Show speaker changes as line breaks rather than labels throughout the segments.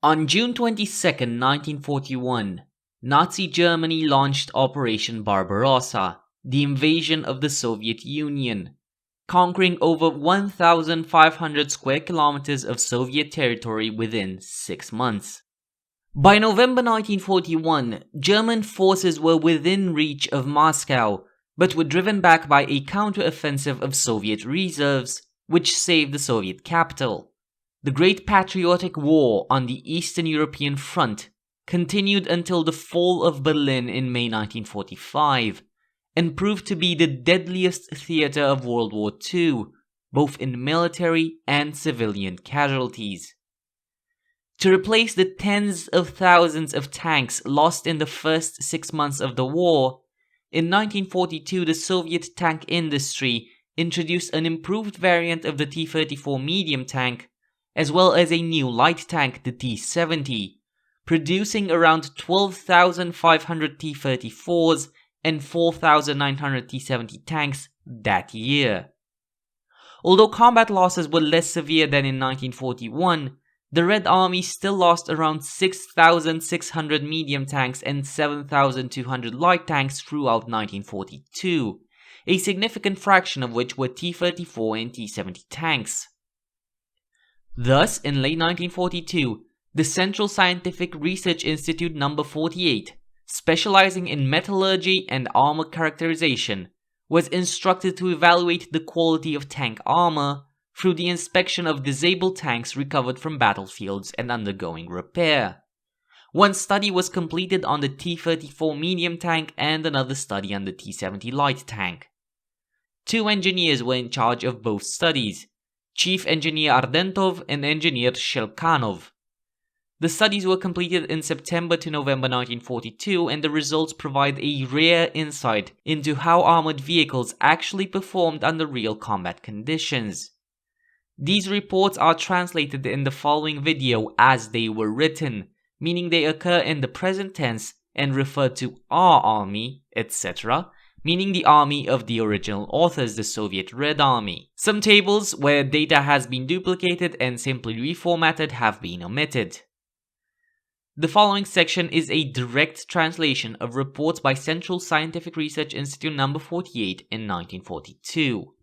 On June 22, 1941, Nazi Germany launched Operation Barbarossa, the invasion of the Soviet Union, conquering over 1,500 square kilometers of Soviet territory within 6 months. By November 1941, German forces were within reach of Moscow, but were driven back by a counteroffensive of Soviet reserves, which saved the Soviet capital. The Great Patriotic War on the Eastern European Front continued until the fall of Berlin in May 1945, and proved to be the deadliest theater of World War II, both in military and civilian casualties. To replace the tens of thousands of tanks lost in the first 6 months of the war, in 1942 the Soviet tank industry introduced an improved variant of the T-34 medium tank, as well as a new light tank, the T-70, producing around 12,500 T-34s and 4,900 T-70 tanks that year. Although combat losses were less severe than in 1941, the Red Army still lost around 6,600 medium tanks and 7,200 light tanks throughout 1942, a significant fraction of which were T-34 and T-70 tanks. Thus, in late 1942, the Central Scientific Research Institute No. 48, specializing in metallurgy and armor characterization, was instructed to evaluate the quality of tank armor through the inspection of disabled tanks recovered from battlefields and undergoing repair. One study was completed on the T-34 medium tank and another study on the T-70 light tank. 2 engineers were in charge of both studies, Chief Engineer Ardentov and Engineer Shelkanov. The studies were completed in September to November 1942, and the results provide a rare insight into how armored vehicles actually performed under real combat conditions. These reports are translated in the following video as they were written, meaning they occur in the present tense and refer to our army, etc., meaning the army of the original authors, the Soviet Red Army. Some tables where data has been duplicated and simply reformatted have been omitted. The following section is a direct translation of reports by Central Scientific Research Institute No. 48 in 1942.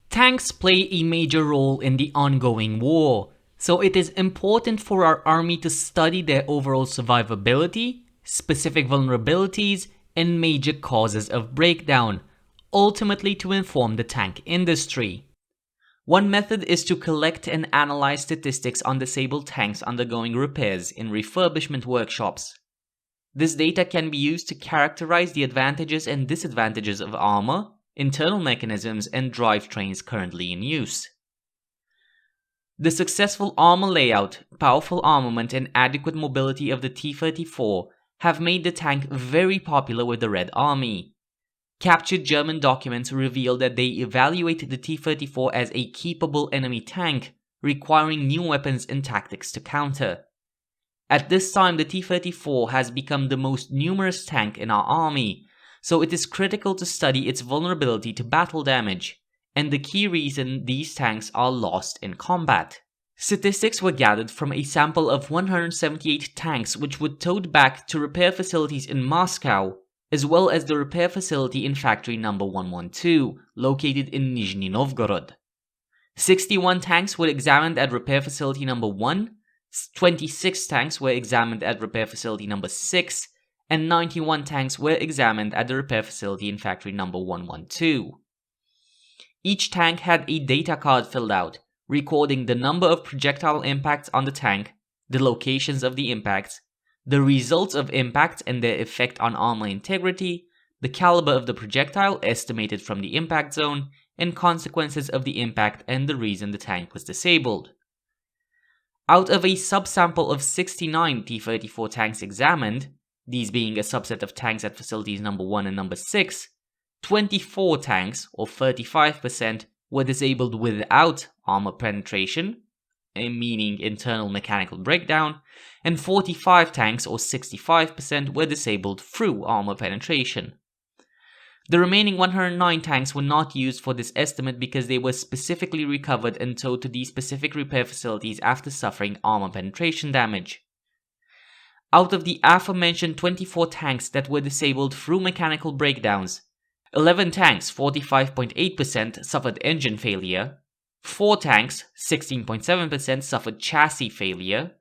Tanks play a major role in the ongoing war, so it is important for our army to study their overall survivability, specific vulnerabilities, and major causes of breakdown, ultimately to inform the tank industry. One method is to collect and analyze statistics on disabled tanks undergoing repairs in refurbishment workshops. This data can be used to characterize the advantages and disadvantages of armor, internal mechanisms, and drivetrains currently in use. The successful armor layout, powerful armament, and adequate mobility of the T-34 have made the tank very popular with the Red Army. Captured German documents reveal that they evaluated the T-34 as a keepable enemy tank, requiring new weapons and tactics to counter. At this time, the T-34 has become the most numerous tank in our army, so it is critical to study its vulnerability to battle damage, and the key reason these tanks are lost in combat. Statistics were gathered from a sample of 178 tanks which were towed back to repair facilities in Moscow, as well as the repair facility in Factory No. 112, located in Nizhny Novgorod. 61 tanks were examined at Repair Facility No. 1, 26 tanks were examined at Repair Facility No. 6, and 91 tanks were examined at the repair facility in Factory No. 112. Each tank had a data card filled out, recording the number of projectile impacts on the tank, the locations of the impacts, the results of impacts and their effect on armor integrity, the caliber of the projectile estimated from the impact zone, and consequences of the impact and the reason the tank was disabled. Out of a subsample of 69 T-34 tanks examined, these being a subset of tanks at facilities No. 1 and No. 6, 24 tanks, or 35%, were disabled without armor penetration, meaning internal mechanical breakdown, and 45 tanks, or 65%, were disabled through armor penetration. The remaining 109 tanks were not used for this estimate because they were specifically recovered and towed to these specific repair facilities after suffering armor penetration damage. Out of the aforementioned 24 tanks that were disabled through mechanical breakdowns, 11 tanks, 45.8%, suffered engine failure, 4 tanks, 16.7%, suffered chassis failure,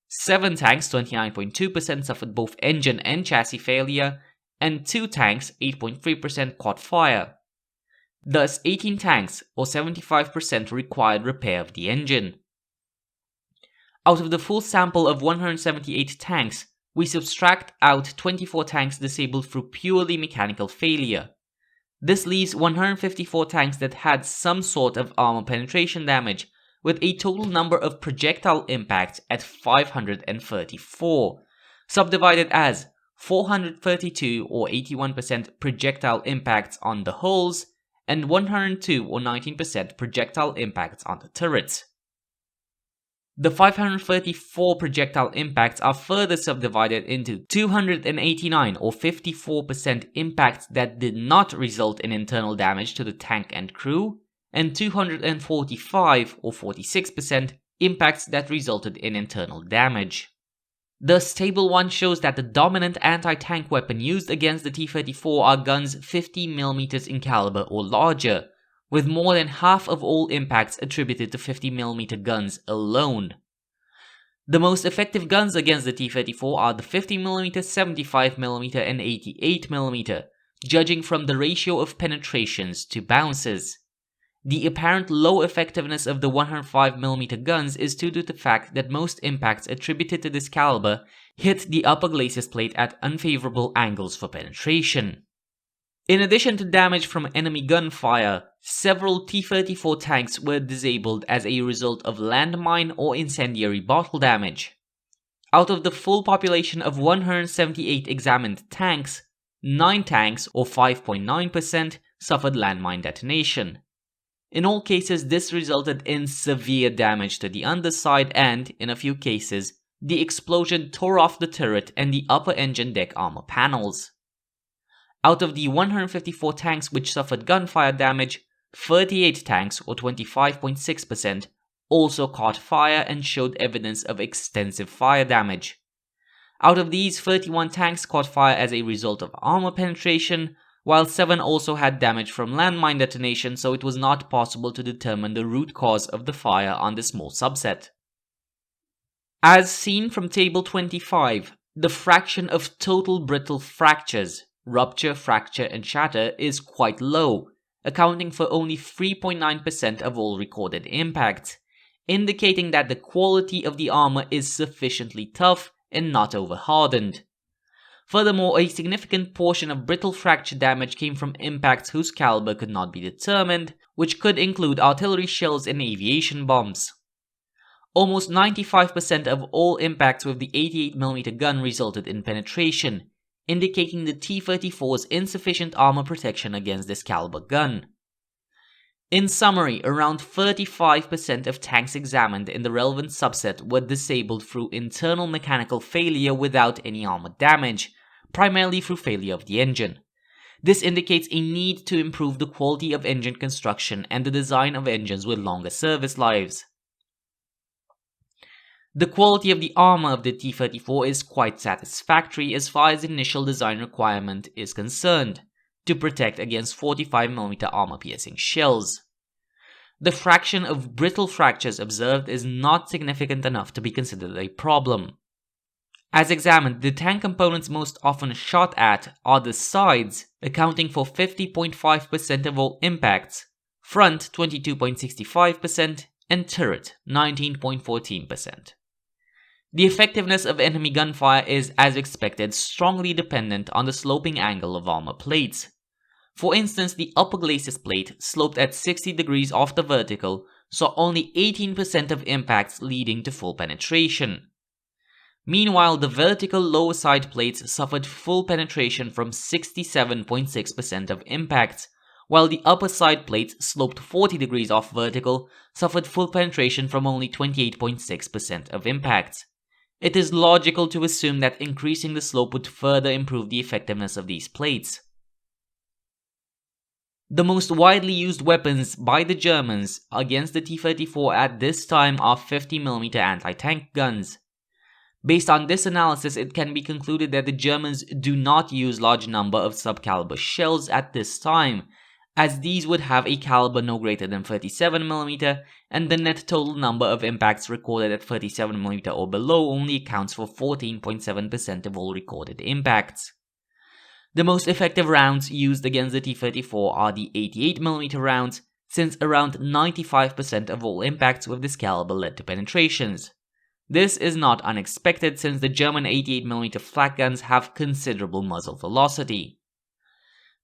7 tanks, 29.2%, suffered both engine and chassis failure, and 2 tanks, 8.3%, caught fire. Thus, 18 tanks, or 75%, required repair of the engine. Out of the full sample of 178 tanks, we subtract out 24 tanks disabled through purely mechanical failure. This leaves 154 tanks that had some sort of armor penetration damage, with a total number of projectile impacts at 534, subdivided as 432 or 81% projectile impacts on the hulls, and 102 or 19% projectile impacts on the turrets. The 534 projectile impacts are further subdivided into 289 or 54% impacts that did not result in internal damage to the tank and crew, and 245 or 46% impacts that resulted in internal damage. Thus, Table 1 shows that the dominant anti-tank weapon used against the T-34 are guns 50mm in caliber or larger, with more than half of all impacts attributed to 50mm guns alone. The most effective guns against the T-34 are the 50mm, 75mm, and 88mm, judging from the ratio of penetrations to bounces. The apparent low effectiveness of the 105mm guns is due to the fact that most impacts attributed to this caliber hit the upper glacis plate at unfavorable angles for penetration. In addition to damage from enemy gunfire, several T-34 tanks were disabled as a result of landmine or incendiary bottle damage. Out of the full population of 178 examined tanks, 9 tanks, or 5.9%, suffered landmine detonation. In all cases, this resulted in severe damage to the underside and, in a few cases, the explosion tore off the turret and the upper engine deck armor panels. Out of the 154 tanks which suffered gunfire damage, 38 tanks, or 25.6%, also caught fire and showed evidence of extensive fire damage. Out of these, 31 tanks caught fire as a result of armor penetration, while 7 also had damage from landmine detonation, so it was not possible to determine the root cause of the fire on this small subset. As seen from Table 25, the fraction of total brittle fractures, rupture, fracture, and shatter is quite low, accounting for only 3.9% of all recorded impacts, indicating that the quality of the armor is sufficiently tough and not over-hardened. Furthermore, a significant portion of brittle fracture damage came from impacts whose caliber could not be determined, which could include artillery shells and aviation bombs. Almost 95% of all impacts with the 88mm gun resulted in penetration, indicating the T-34's insufficient armor protection against this caliber gun. In summary, around 35% of tanks examined in the relevant subset were disabled through internal mechanical failure without any armor damage, primarily through failure of the engine. This indicates a need to improve the quality of engine construction and the design of engines with longer service lives. The quality of the armor of the T-34 is quite satisfactory as far as initial design requirement is concerned, to protect against 45mm armor-piercing shells. The fraction of brittle fractures observed is not significant enough to be considered a problem. As examined, the tank components most often shot at are the sides, accounting for 50.5% of all impacts, front 22.65%, and turret 19.14%. The effectiveness of enemy gunfire is, as expected, strongly dependent on the sloping angle of armor plates. For instance, the upper glacis plate, sloped at 60 degrees off the vertical, saw only 18% of impacts leading to full penetration. Meanwhile, the vertical lower side plates suffered full penetration from 67.6% of impacts, while the upper side plates, sloped 40 degrees off vertical, suffered full penetration from only 28.6% of impacts. It is logical to assume that increasing the slope would further improve the effectiveness of these plates. The most widely used weapons by the Germans against the T-34 at this time are 50mm anti-tank guns. Based on this analysis, it can be concluded that the Germans do not use large number of subcaliber shells at this time, as these would have a caliber no greater than 37mm, and the net total number of impacts recorded at 37mm or below only accounts for 14.7% of all recorded impacts. The most effective rounds used against the T-34 are the 88mm rounds, since around 95% of all impacts with this caliber led to penetrations. This is not unexpected since the German 88mm flak guns have considerable muzzle velocity.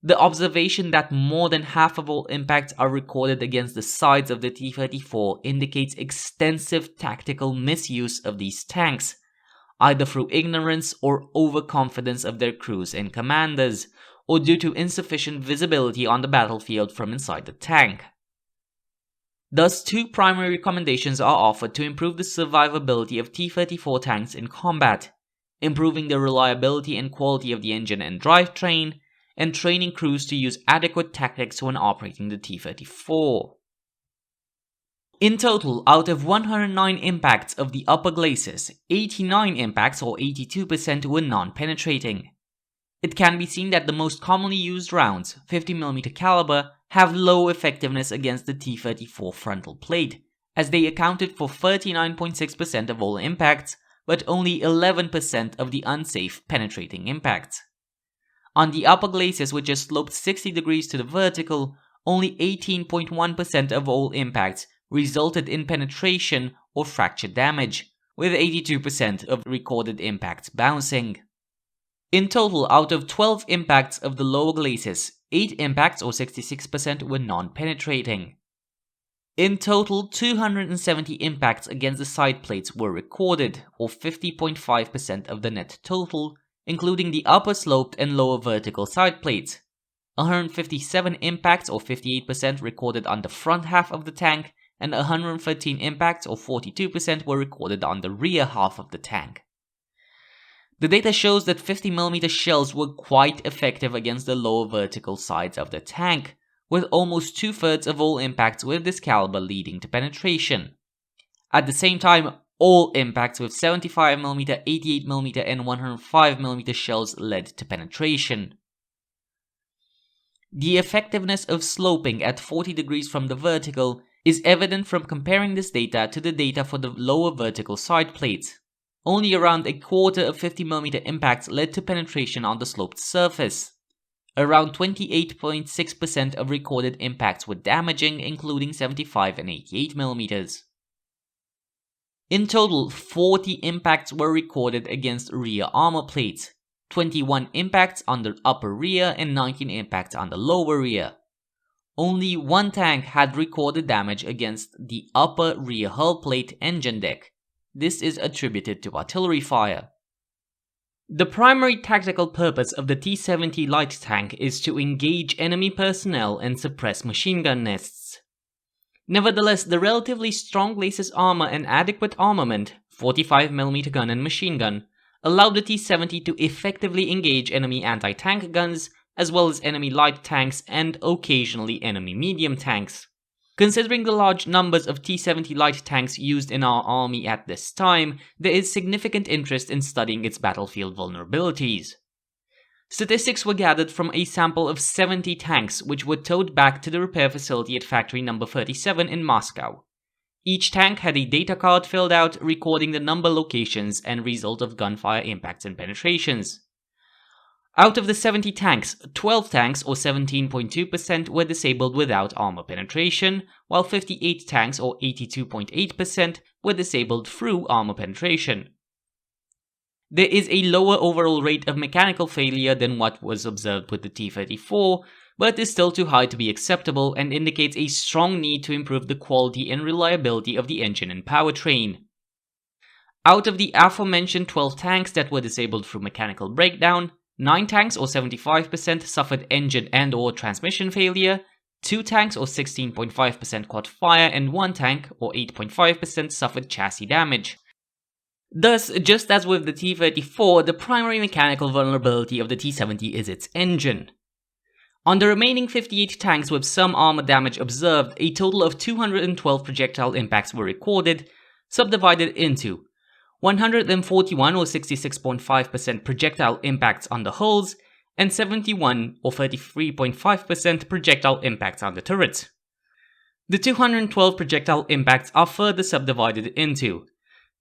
The observation that more than half of all impacts are recorded against the sides of the T-34 indicates extensive tactical misuse of these tanks, either through ignorance or overconfidence of their crews and commanders, or due to insufficient visibility on the battlefield from inside the tank. Thus, two primary recommendations are offered to improve the survivability of T-34 tanks in combat: improving the reliability and quality of the engine and drivetrain, and training crews to use adequate tactics when operating the T-34. In total, out of 109 impacts of the upper glacis, 89 impacts or 82% were non-penetrating. It can be seen that the most commonly used rounds, 50mm caliber, have low effectiveness against the T-34 frontal plate, as they accounted for 39.6% of all impacts, but only 11% of the unsafe penetrating impacts. On the upper glacis, which is sloped 60 degrees to the vertical, only 18.1% of all impacts resulted in penetration or fracture damage, with 82% of recorded impacts bouncing. In total, out of 12 impacts of the lower glacis, 8 impacts or 66% were non-penetrating. In total, 270 impacts against the side plates were recorded, or 50.5% of the net total, including the upper sloped and lower vertical side plates. 157 impacts or 58% recorded on the front half of the tank, and 113 impacts or 42% were recorded on the rear half of the tank. The data shows that 50mm shells were quite effective against the lower vertical sides of the tank, with almost 2/3 of all impacts with this caliber leading to penetration. At the same time, all impacts with 75mm, 88mm, and 105mm shells led to penetration. The effectiveness of sloping at 40 degrees from the vertical is evident from comparing this data to the data for the lower vertical side plates. Only around a quarter of 50mm impacts led to penetration on the sloped surface. Around 28.6% of recorded impacts were damaging, including 75 and 88mm. In total, 40 impacts were recorded against rear armor plates, 21 impacts on the upper rear and 19 impacts on the lower rear. Only one tank had recorded damage against the upper rear hull plate engine deck. This is attributed to artillery fire. The primary tactical purpose of the T-70 light tank is to engage enemy personnel and suppress machine gun nests. Nevertheless, the relatively strong glacis armor and adequate armament, 45mm gun and machine gun, allowed the T-70 to effectively engage enemy anti-tank guns, as well as enemy light tanks and occasionally enemy medium tanks. Considering the large numbers of T-70 light tanks used in our army at this time, there is significant interest in studying its battlefield vulnerabilities. Statistics were gathered from a sample of 70 tanks which were towed back to the repair facility at factory number 37 in Moscow. Each tank had a data card filled out recording the number, locations, and result of gunfire impacts and penetrations. Out of the 70 tanks, 12 tanks or 17.2% were disabled without armor penetration, while 58 tanks or 82.8% were disabled through armor penetration. There is a lower overall rate of mechanical failure than what was observed with the T-34, but is still too high to be acceptable and indicates a strong need to improve the quality and reliability of the engine and powertrain. Out of the aforementioned 12 tanks that were disabled through mechanical breakdown, 9 tanks or 75% suffered engine and or transmission failure, 2 tanks or 16.5% caught fire, and 1 tank or 8.5% suffered chassis damage. Thus, just as with the T-34, the primary mechanical vulnerability of the T-70 is its engine. On the remaining 58 tanks with some armor damage observed, a total of 212 projectile impacts were recorded, subdivided into 141 or 66.5% projectile impacts on the hulls, and 71 or 33.5% projectile impacts on the turrets. The 212 projectile impacts are further subdivided into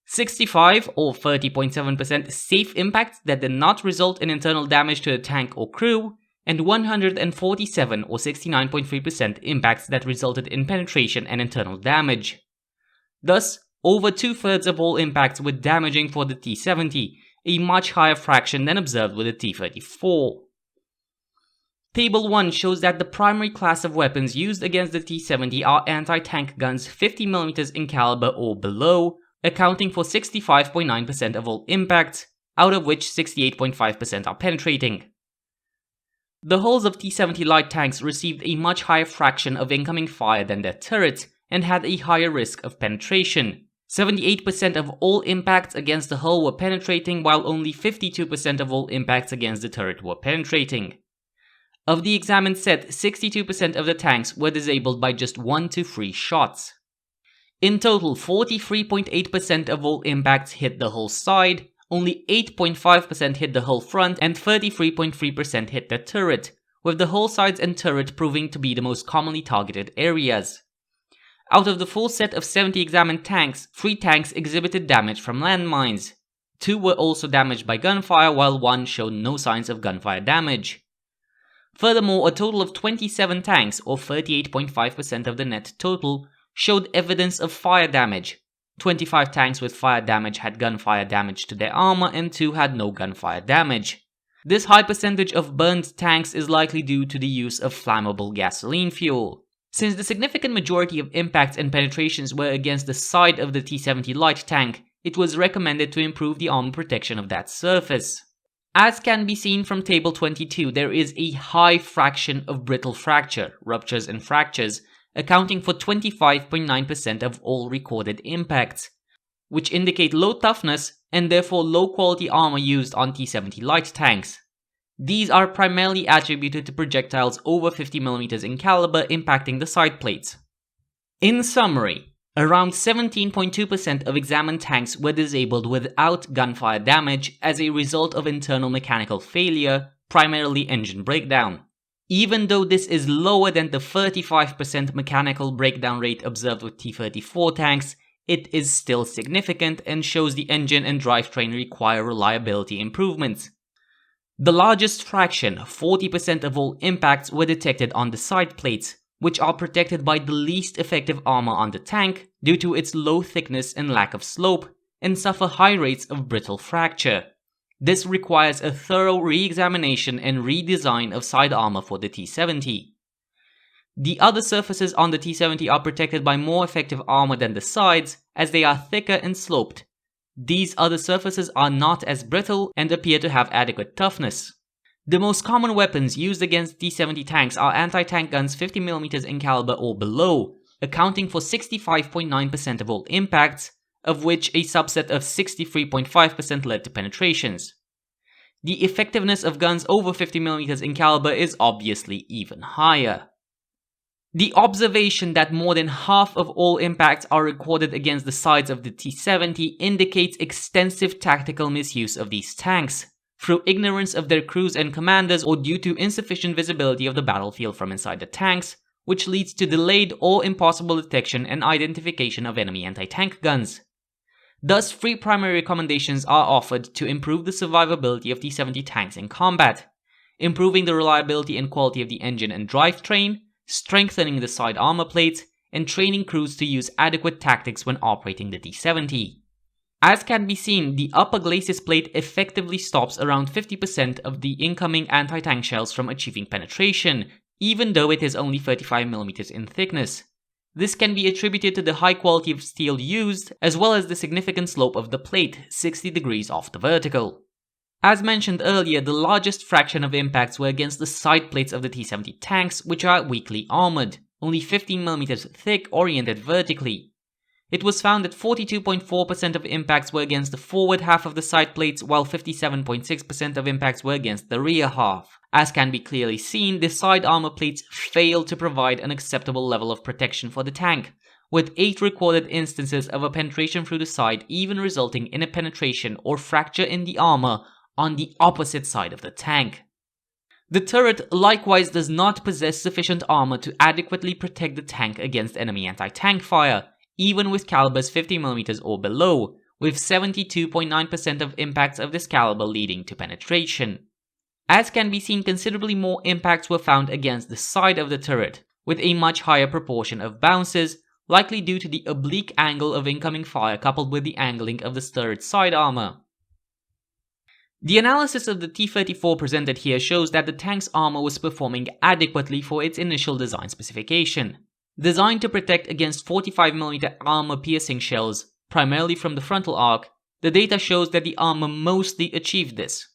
65 or 30.7% safe impacts that did not result in internal damage to the tank or crew, and 147 or 69.3% impacts that resulted in penetration and internal damage. Thus, over 2/3 of all impacts were damaging for the T-70, a much higher fraction than observed with the T-34. Table 1 shows that the primary class of weapons used against the T-70 are anti-tank guns 50mm in caliber or below, accounting for 65.9% of all impacts, out of which 68.5% are penetrating. The hulls of T-70 light tanks received a much higher fraction of incoming fire than their turrets and had a higher risk of penetration. 78% of all impacts against the hull were penetrating, while only 52% of all impacts against the turret were penetrating. Of the examined set, 62% of the tanks were disabled by just 1 to 3 shots. In total, 43.8% of all impacts hit the hull side, only 8.5% hit the hull front, and 33.3% hit the turret, with the hull sides and turret proving to be the most commonly targeted areas. Out of the full set of 70 examined tanks, 3 tanks exhibited damage from landmines. 2 were also damaged by gunfire, while 1 showed no signs of gunfire damage. Furthermore, a total of 27 tanks, or 38.5% of the net total, showed evidence of fire damage. 25 tanks with fire damage had gunfire damage to their armor, and 2 had no gunfire damage. This high percentage of burned tanks is likely due to the use of flammable gasoline fuel. Since the significant majority of impacts and penetrations were against the side of the T-70 light tank, it was recommended to improve the armor protection of that surface. As can be seen from Table 22, there is a high fraction of brittle fracture, ruptures and fractures, accounting for 25.9% of all recorded impacts, which indicate low toughness and therefore low quality armor used on T-70 light tanks. These are primarily attributed to projectiles over 50mm in caliber impacting the side plates. In summary, around 17.2% of examined tanks were disabled without gunfire damage as a result of internal mechanical failure, primarily engine breakdown. Even though this is lower than the 35% mechanical breakdown rate observed with T-34 tanks, it is still significant and shows the engine and drivetrain require reliability improvements. The largest fraction, 40% of all impacts, were detected on the side plates, which are protected by the least effective armor on the tank due to its low thickness and lack of slope, and suffer high rates of brittle fracture. This requires a thorough re-examination and redesign of side armor for the T-70. The other surfaces on the T-70 are protected by more effective armor than the sides, as they are thicker and sloped. These other surfaces are not as brittle and appear to have adequate toughness. The most common weapons used against T-70 tanks are anti-tank guns 50mm in caliber or below, accounting for 65.9% of all impacts, of which a subset of 63.5% led to penetrations. The effectiveness of guns over 50mm in caliber is obviously even higher. The observation that more than half of all impacts are recorded against the sides of the T-70 indicates extensive tactical misuse of these tanks, through ignorance of their crews and commanders or due to insufficient visibility of the battlefield from inside the tanks, which leads to delayed or impossible detection and identification of enemy anti-tank guns. Thus, 3 primary recommendations are offered to improve the survivability of T-70 tanks in combat: improving the reliability and quality of the engine and drivetrain, strengthening the side armor plates, and training crews to use adequate tactics when operating the T-70. As can be seen, the upper glacis plate effectively stops around 50% of the incoming anti-tank shells from achieving penetration, even though it is only 35mm in thickness. This can be attributed to the high quality of steel used, as well as the significant slope of the plate, 60 degrees off the vertical. As mentioned earlier, the largest fraction of impacts were against the side plates of the T-70 tanks, which are weakly armored, only 15mm thick, oriented vertically. It was found that 42.4% of impacts were against the forward half of the side plates, while 57.6% of impacts were against the rear half. As can be clearly seen, the side armor plates failed to provide an acceptable level of protection for the tank, with 8 recorded instances of a penetration through the side even resulting in a penetration or fracture in the armor on the opposite side of the tank. The turret likewise does not possess sufficient armor to adequately protect the tank against enemy anti-tank fire, even with calibers 50mm or below, with 72.9% of impacts of this caliber leading to penetration. As can be seen, considerably more impacts were found against the side of the turret, with a much higher proportion of bounces, likely due to the oblique angle of incoming fire coupled with the angling of the turret's side armor. The analysis of the T-34 presented here shows that the tank's armor was performing adequately for its initial design specification. Designed to protect against 45mm armor-piercing shells, primarily from the frontal arc, the data shows that the armor mostly achieved this.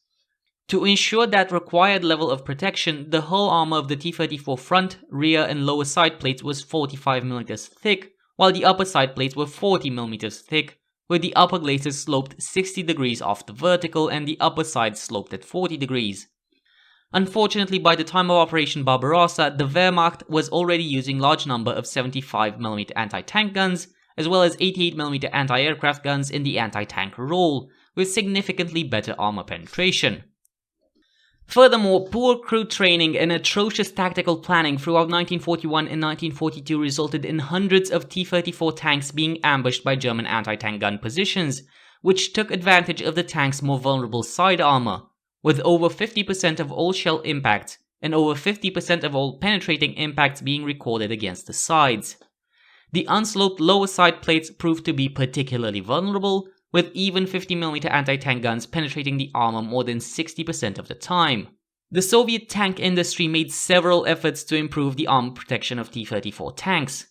To ensure that required level of protection, the hull armor of the T-34 front, rear and lower side plates was 45mm thick, while the upper side plates were 40mm thick, with the upper glacis sloped 60 degrees off the vertical and the upper side sloped at 40 degrees. Unfortunately, by the time of Operation Barbarossa, the Wehrmacht was already using large number of 75mm anti-tank guns, as well as 88mm anti-aircraft guns in the anti-tank role, with significantly better armor penetration. Furthermore, poor crew training and atrocious tactical planning throughout 1941 and 1942 resulted in hundreds of T-34 tanks being ambushed by German anti-tank gun positions, which took advantage of the tank's more vulnerable side armor, with over 50% of all shell impacts and over 50% of all penetrating impacts being recorded against the sides. The unsloped lower side plates proved to be particularly vulnerable, with even 50mm anti-tank guns penetrating the armor more than 60% of the time. The Soviet tank industry made several efforts to improve the armor protection of T-34 tanks.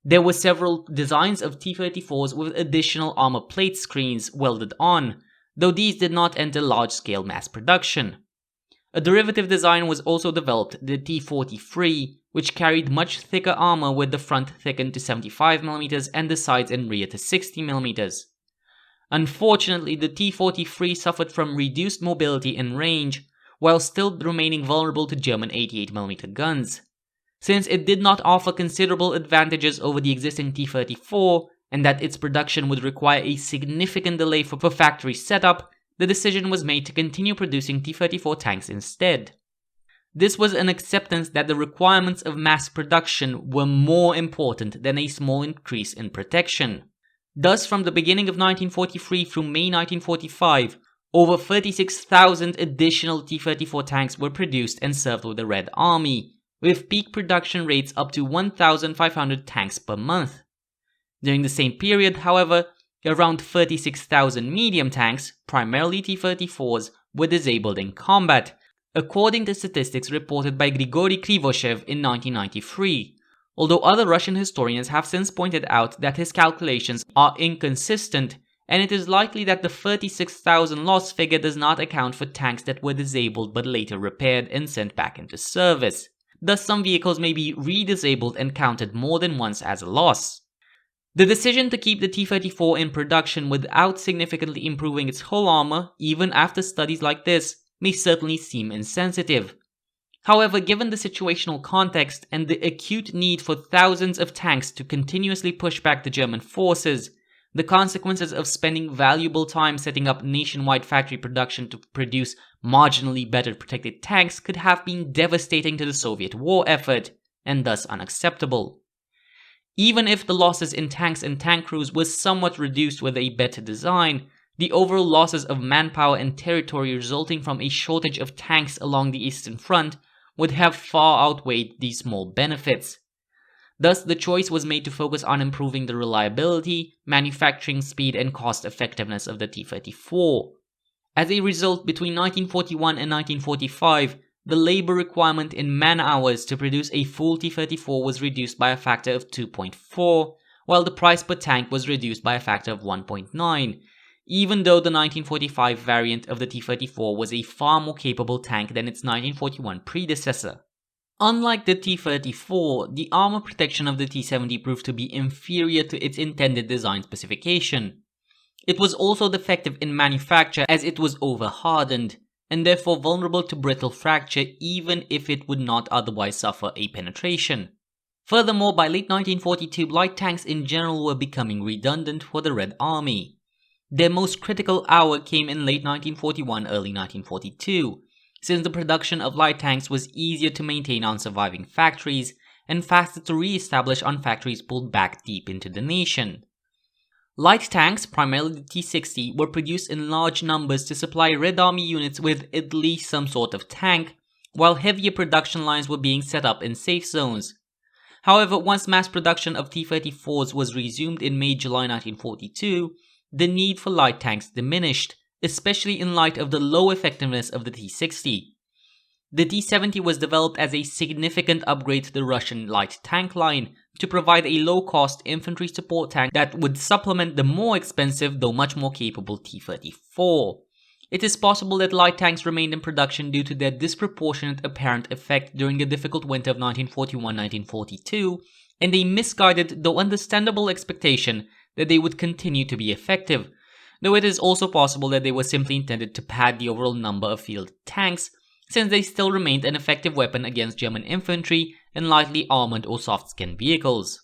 There were several designs of T-34s with additional armor plate screens welded on, though these did not enter large-scale mass production. A derivative design was also developed, the T-43, which carried much thicker armor with the front thickened to 75mm and the sides and rear to 60mm. Unfortunately, the T-43 suffered from reduced mobility and range, while still remaining vulnerable to German 88mm guns. Since it did not offer considerable advantages over the existing T-34, and that its production would require a significant delay for factory setup, the decision was made to continue producing T-34 tanks instead. This was an acceptance that the requirements of mass production were more important than a small increase in protection. Thus, from the beginning of 1943 through May 1945, over 36,000 additional T-34 tanks were produced and served with the Red Army, with peak production rates up to 1,500 tanks per month. During the same period, however, around 36,000 medium tanks, primarily T-34s, were disabled in combat, according to statistics reported by Grigory Krivoshev in 1993. Although other Russian historians have since pointed out that his calculations are inconsistent, and it is likely that the 36,000 loss figure does not account for tanks that were disabled but later repaired and sent back into service. Thus, some vehicles may be re-disabled and counted more than once as a loss. The decision to keep the T-34 in production without significantly improving its hull armor, even after studies like this, may certainly seem insensitive. However, given the situational context and the acute need for thousands of tanks to continuously push back the German forces, the consequences of spending valuable time setting up nationwide factory production to produce marginally better protected tanks could have been devastating to the Soviet war effort, and thus unacceptable. Even if the losses in tanks and tank crews were somewhat reduced with a better design, the overall losses of manpower and territory resulting from a shortage of tanks along the Eastern Front would have far outweighed these small benefits. Thus, the choice was made to focus on improving the reliability, manufacturing speed, and cost effectiveness of the T-34. As a result, between 1941 and 1945, the labor requirement in man-hours to produce a full T-34 was reduced by a factor of 2.4, while the price per tank was reduced by a factor of 1.9, even though the 1945 variant of the T-34 was a far more capable tank than its 1941 predecessor. Unlike the T-34, the armor protection of the T-70 proved to be inferior to its intended design specification. It was also defective in manufacture as it was over-hardened, and therefore vulnerable to brittle fracture even if it would not otherwise suffer a penetration. Furthermore, by late 1942, light tanks in general were becoming redundant for the Red Army. Their most critical hour came in late 1941, early 1942, since the production of light tanks was easier to maintain on surviving factories and faster to re-establish on factories pulled back deep into the nation. Light tanks, primarily the T-60, were produced in large numbers to supply Red Army units with at least some sort of tank, while heavier production lines were being set up in safe zones. However, once mass production of T-34s was resumed in May-July 1942, the need for light tanks diminished, especially in light of the low effectiveness of the T-60. The T-70 was developed as a significant upgrade to the Russian light tank line to provide a low-cost infantry support tank that would supplement the more expensive though much more capable T-34. It is possible that light tanks remained in production due to their disproportionate apparent effect during the difficult winter of 1941-1942 and a misguided though understandable expectation that they would continue to be effective, though it is also possible that they were simply intended to pad the overall number of field tanks, since they still remained an effective weapon against German infantry and lightly armored or soft-skinned vehicles.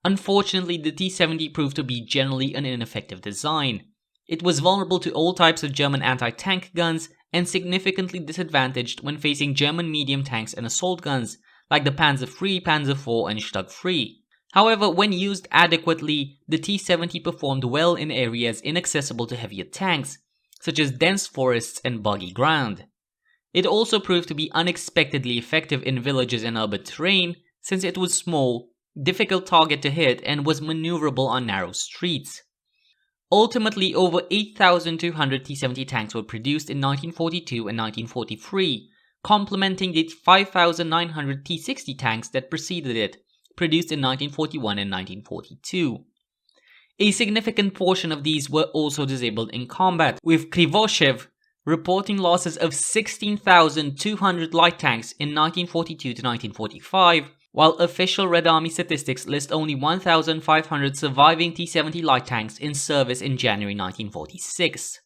Unfortunately, the T-70 proved to be generally an ineffective design. It was vulnerable to all types of German anti-tank guns and significantly disadvantaged when facing German medium tanks and assault guns, like the Panzer III, Panzer IV, and Stug III. However, when used adequately, the T-70 performed well in areas inaccessible to heavier tanks, such as dense forests and boggy ground. It also proved to be unexpectedly effective in villages and urban terrain, since it was small, difficult target to hit, and was maneuverable on narrow streets. Ultimately, over 8,200 T-70 tanks were produced in 1942 and 1943, complementing the 5,900 T-60 tanks that preceded it, produced in 1941 and 1942. A significant portion of these were also disabled in combat, with Krivoshev reporting losses of 16,200 light tanks in 1942 to 1945, while official Red Army statistics list only 1,500 surviving T-70 light tanks in service in January 1946.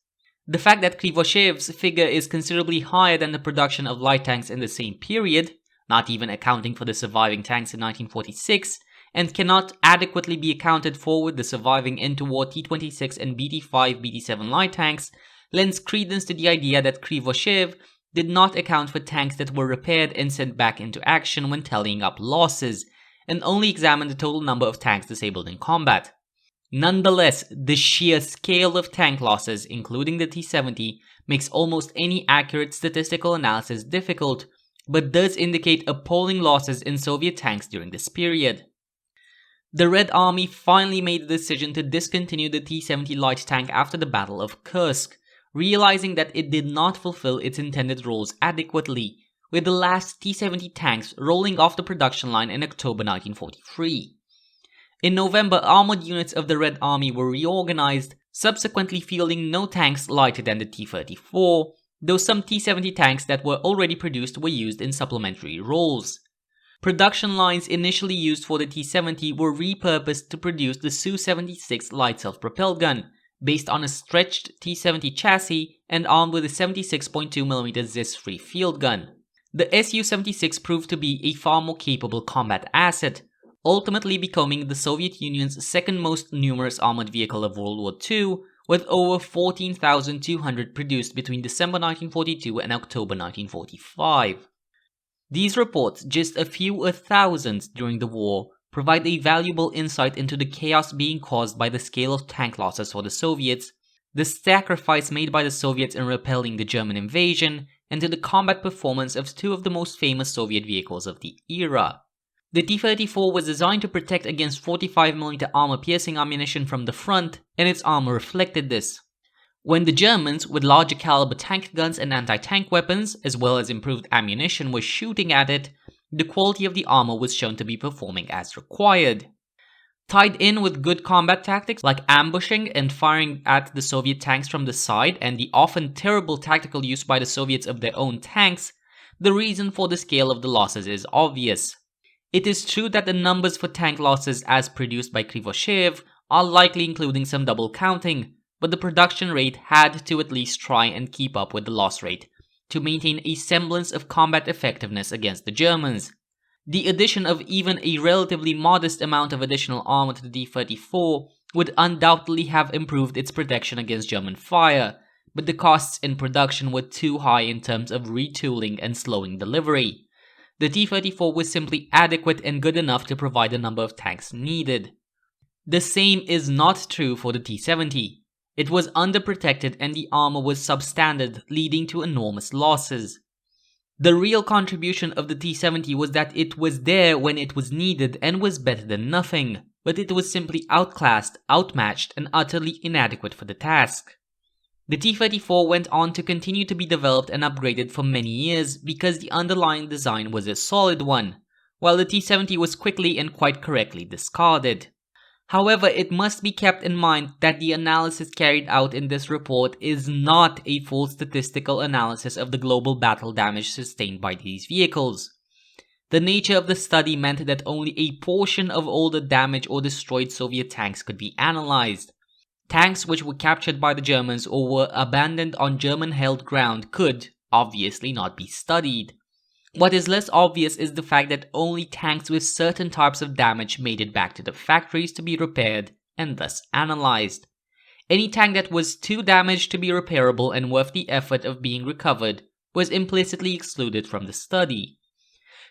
The fact that Krivoshev's figure is considerably higher than the production of light tanks in the same period, not even accounting for the surviving tanks in 1946, and cannot adequately be accounted for with the surviving interwar T-26 and BT-5, BT-7 light tanks, lends credence to the idea that Krivoshev did not account for tanks that were repaired and sent back into action when tallying up losses, and only examined the total number of tanks disabled in combat. Nonetheless, the sheer scale of tank losses, including the T-70, makes almost any accurate statistical analysis difficult, but does indicate appalling losses in Soviet tanks during this period. The Red Army finally made the decision to discontinue the T-70 light tank after the Battle of Kursk, realizing that it did not fulfill its intended roles adequately, with the last T-70 tanks rolling off the production line in October 1943. In November, armored units of the Red Army were reorganized, subsequently fielding no tanks lighter than the T-34, though some T-70 tanks that were already produced were used in supplementary roles. Production lines initially used for the T-70 were repurposed to produce the Su-76 light self-propelled gun, based on a stretched T-70 chassis and armed with a 76.2mm Zis-free field gun. The Su-76 proved to be a far more capable combat asset, ultimately becoming the Soviet Union's second most numerous armored vehicle of World War II, with over 14,200 produced between December 1942 and October 1945. These reports, just a few thousands during the war, provide a valuable insight into the chaos being caused by the scale of tank losses for the Soviets, the sacrifice made by the Soviets in repelling the German invasion, and to the combat performance of two of the most famous Soviet vehicles of the era. The T-34 was designed to protect against 45mm armor-piercing ammunition from the front, and its armor reflected this. When the Germans, with larger caliber tank guns and anti-tank weapons, as well as improved ammunition, were shooting at it, the quality of the armor was shown to be performing as required. Tied in with good combat tactics like ambushing and firing at the Soviet tanks from the side, and the often terrible tactical use by the Soviets of their own tanks, the reason for the scale of the losses is obvious. It is true that the numbers for tank losses as produced by Krivoshev are likely including some double counting, but the production rate had to at least try and keep up with the loss rate to maintain a semblance of combat effectiveness against the Germans. The addition of even a relatively modest amount of additional armor to the T-34 would undoubtedly have improved its protection against German fire, but the costs in production were too high in terms of retooling and slowing delivery. The T-34 was simply adequate and good enough to provide the number of tanks needed. The same is not true for the T-70. It was underprotected and the armor was substandard, leading to enormous losses. The real contribution of the T-70 was that it was there when it was needed and was better than nothing, but it was simply outclassed, outmatched, and utterly inadequate for the task. The T-34 went on to continue to be developed and upgraded for many years because the underlying design was a solid one, while the T-70 was quickly and quite correctly discarded. However, it must be kept in mind that the analysis carried out in this report is not a full statistical analysis of the global battle damage sustained by these vehicles. The nature of the study meant that only a portion of all the damaged or destroyed Soviet tanks could be analyzed. Tanks which were captured by the Germans or were abandoned on German-held ground could, obviously, not be studied. What is less obvious is the fact that only tanks with certain types of damage made it back to the factories to be repaired and thus analyzed. Any tank that was too damaged to be repairable and worth the effort of being recovered was implicitly excluded from the study.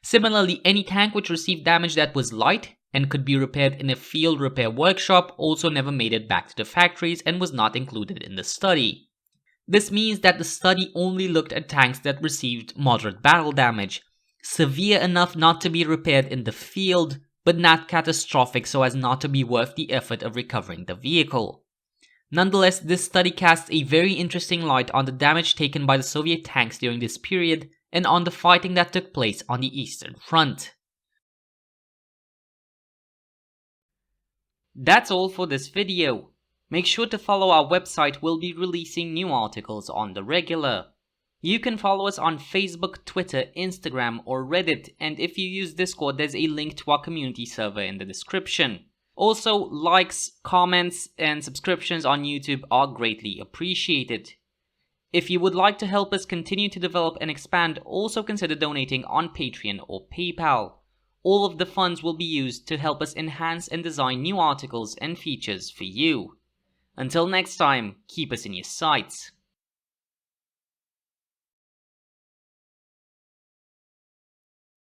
Similarly, any tank which received damage that was light and could be repaired in a field repair workshop also never made it back to the factories and was not included in the study. This means that the study only looked at tanks that received moderate battle damage, severe enough not to be repaired in the field, but not catastrophic so as not to be worth the effort of recovering the vehicle. Nonetheless, this study casts a very interesting light on the damage taken by the Soviet tanks during this period and on the fighting that took place on the Eastern Front. That's all for this video. Make sure to follow our website, we'll be releasing new articles on the regular. You can follow us on Facebook, Twitter, Instagram, or Reddit, and if you use Discord, there's a link to our community server in the description. Also, likes, comments, and subscriptions on YouTube are greatly appreciated. If you would like to help us continue to develop and expand, also consider donating on Patreon or PayPal. All of the funds will be used to help us enhance and design new articles and features for you. Until next time, keep us in your sights.